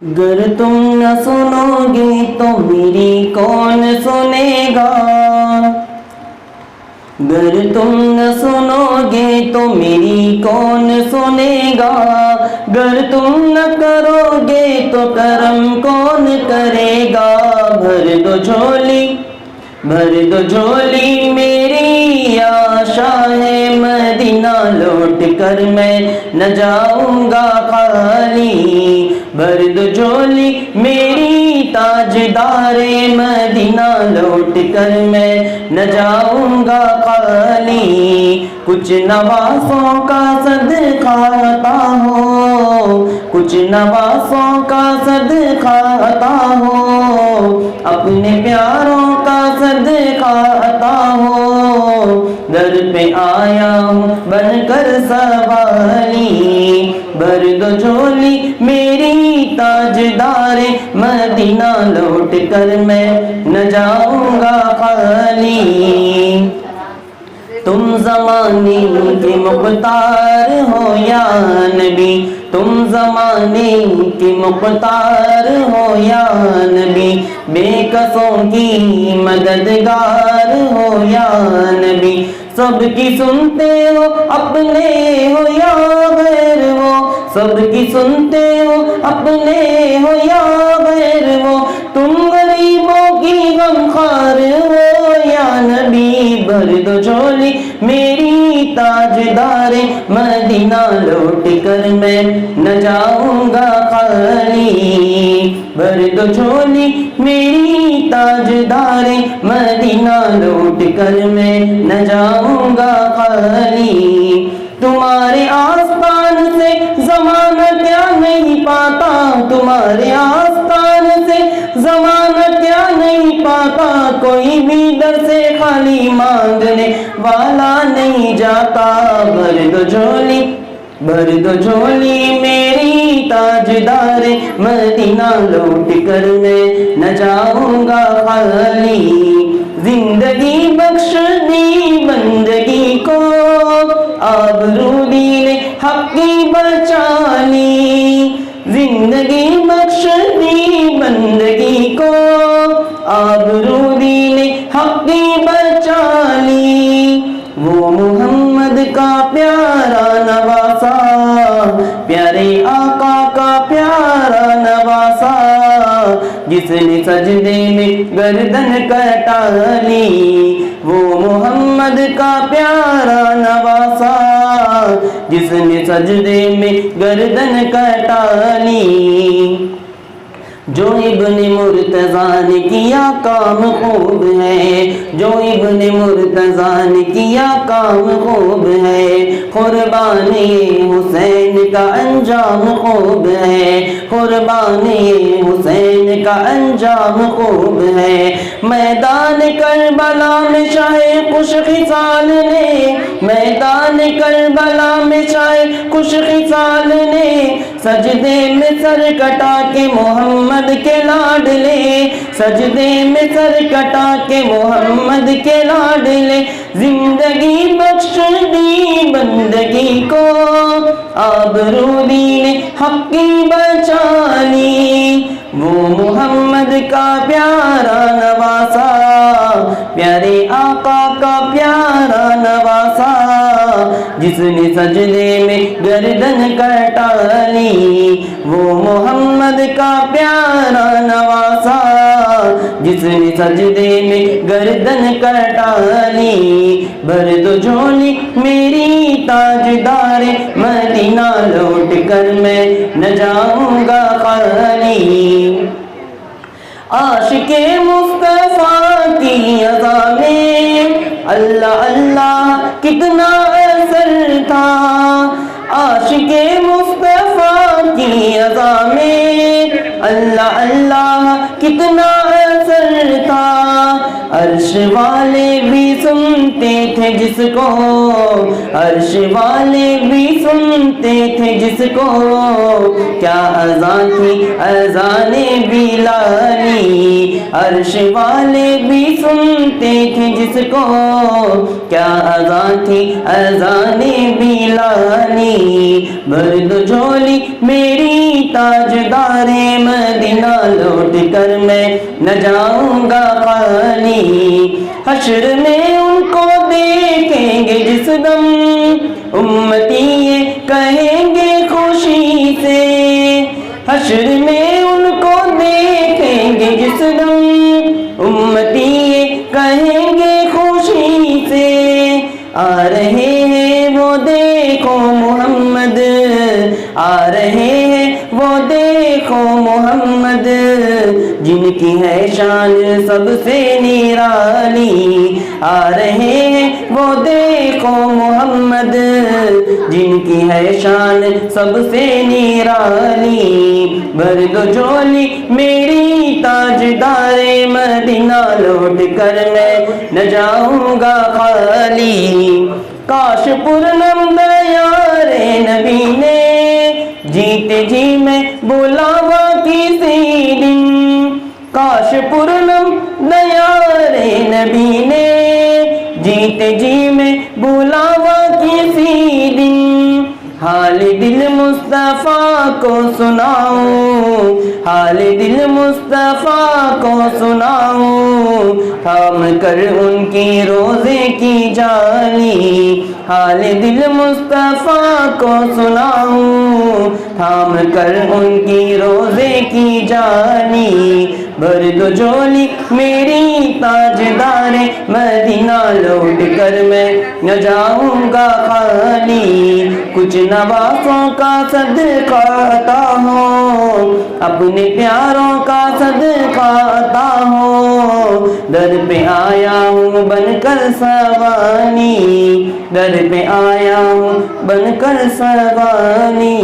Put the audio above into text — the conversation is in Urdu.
گر تم نہ سنو گے تو میری کون سنے گا، گر تم نہ سنو گے تو میری کون سنے گا، گر تم نہ کرو گے تو کرم کون کرے گا۔ بھر دو جھولی میری آشا ہے مدینہ لوٹ کر میں نہ جاؤں گا خالی، بھر دو جھولی میری تاجدار مدینہ لوٹ کر میں نہ جاؤں گا خالی۔ کچھ نواسوں کا صدقہ عطا ہو، کچھ نواسوں کا صدقہ عطا ہو، اپنے پیاروں کا صدقہ عطا ہو، در پہ آیا ہوں بن کر سوالی، بھر دو جھولی میری تاجدار مدینہ لوٹ کر میں نہ جاؤں گا خالی۔ تم زمانے کے مختار ہو یا نبی، تم زمانے کے مختار ہو یا نبی، بے کسوں کی مددگار ہو یا نبی، سب کی سنتے ہو اپنے ہو یا غیر وہ، سب کی سنتے ہو اپنے ہو یا غیر وہ، تم غریبوں کی غمخوار ہو یا نبی، بھر دو جھولی میری تاجدار مدینہ لوٹ کر میں نہ جاؤں گا خالی، بھر دو جھولی میری تاجدار مدینہ لوٹ کر میں نہ جاؤں گا خالی۔ تمہارے آستان سے زمانہ کیا نہیں پاتا، تمہارے آستان سے زمانہ کیا نہیں پاتا، کوئی بھی در سے خالی مانگنے والا نہیں جاتا، بھر دو جھولی میری تاجدار مدینہ لوٹ کر میں نہ جاؤں گا خالی۔ زندگی بخش دی بندگی کو، آبرو دین حق کی بچا لی، زندگی بخش دی بندگی کو، آبرو دین حق کی بچا لی، وہ محمد کا پیارا نواسا، پیارے آقا کا پیارا نواسا، جس نے سجدے میں گردن کٹا لی، وہ محمد کا پیارا نواسا، جس نے سجدے میں گردن کٹا لی۔ جو ابن مرتضیٰ نے کیا کام خوب ہے، جو ابن مرتضیٰ نے کیا کام خوب ہے، قربانی حسین کا انجام خوب ہے، قربانی حسین کا انجام خوب ہے۔ میدان کربلا میں شاہ خوش خصال نے، میدان کربلا میں شاہ خوش خصال نے، سجدے میں سر کٹا کے محمد کے لاڈلے، سجدے میں سر کٹا کے محمد کے لاڈلے، زندگی بخش دی بندگی کو، آبرو دین حق کی بچا لی، وہ محمد کا پیارا نواسا، پیارے آقا کا پیارا نواسا، جس نے سجدے میں گردن کٹا لی، وہ محمد کا پیارا نواسا، جس نے سجدے میں گردن کٹا لی، بھر دو جھولی میری تاجدار مدینہ لوٹ کر میں نہ جاؤں گا خالی۔ عاشق مصطفیٰ کی اذا میں اللہ اللہ کتنا اثر تھا، عاشق مصطفیٰ کی اذا میں اللہ اللہ کتنا اثر تھا، عرش والے بھی سنتے تھے جس کو، عرش والے بھی سنتے تھے جس کو، کیا اذان تھی اذان بلالی، عرش والے بھی سنتے تھے جس کو، کیا اذان تھی اذان بلالی، بھر دو جھولی میری تاجدار مدینہ، لوٹ کر میں نہ جاؤں گا خالی، حشر میں ان کو دیکھیں گے جس دم، امتی یہ کہیں گے خوشی سے، حشر میں ان کو دیکھیں گے جس دم، امتی یہ کہیں گے خوشی سے، آ رہے ہیں وہ دیکھو محمد، آ رہے ہیں وہ دیکھو محمد، جن کی ہے شان سب سے نرالی، آ رہے ہیں وہ دیکھو محمد، جن کی ہے شان سب سے نرالی، بھر دو جھولی میری تاجدار مدینہ، لوٹ کر میں نہ جاؤں گا خالی، کاش پرنم دیار نبی نے جیتے جی میں بلاوا کسی دن، کاش پرنم دیار نبی نے جیتے جی میں بلاوا کسی دن، حال دل مصطفیٰ کو سناؤں، حال دل مصطفیٰ کو سناؤں، تھام کر ان کی روزے کی جالی، حال دل مصطفیٰ کو سناؤں، تھام کر ان کی روزے کی جالی، بھر دو جھولی میری تاجدار مدینہ، لوٹ کر میں نہ جاؤں گا خالی، کچھ نوازوں کا صدقہ عطا ہو، اپنے پیاروں کا صدقہ عطا ہو، در پہ آیا ہوں بن کر سوانی، در پہ آیا ہوں بن کر سوانی۔